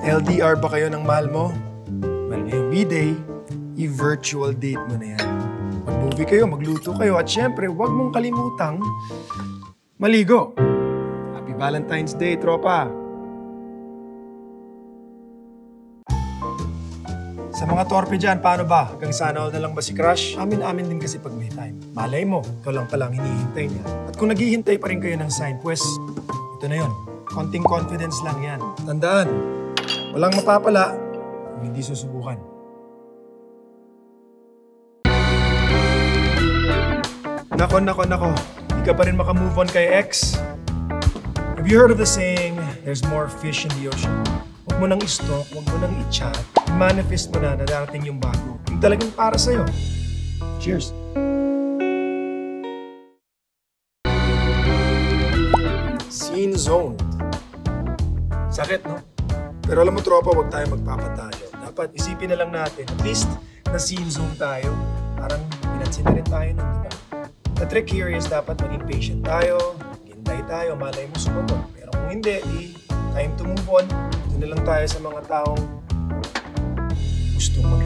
LDR ba kayo ng mahal mo? Well, ngayong B-Day, i-virtual date mo na yan. Mag-movie kayo, magluto kayo, at syempre, huwag mong kalimutang maligo. Happy Valentine's Day, tropa! Sa mga torpe dyan, paano ba? Hanggang sana all na lang ba si Crush? Amin-amin din kasi pag may time. Malay mo, ikaw lang palang hinihintay niya. At kung naghihintay pa rin kayo ng sign, pues, ito na yun. Konting confidence lang yan. Tandaan, walang mapapala kung hindi susubukan. Nako. Hindi ka pa rin makamove on kay ex. Have you heard of the saying, there's more fish in the ocean? Huwag mo nang i-stalk, huwag mo nang i-chat. Manifest mo na darating yung bago. Yung talagang para sa'yo. Cheers! Scene zoned. Sakit, no? Pero alam mo, tropa, huwag tayo magpapatalo. Dapat isipin na lang natin, at least na scene zone tayo. Parang pinansin na rin tayo nun, di ba? The trick here is dapat maging patient tayo, maghintay tayo, malay mo sumunod. Pero kung hindi, time to move on. Doon na lang tayo sa mga taong gustong mag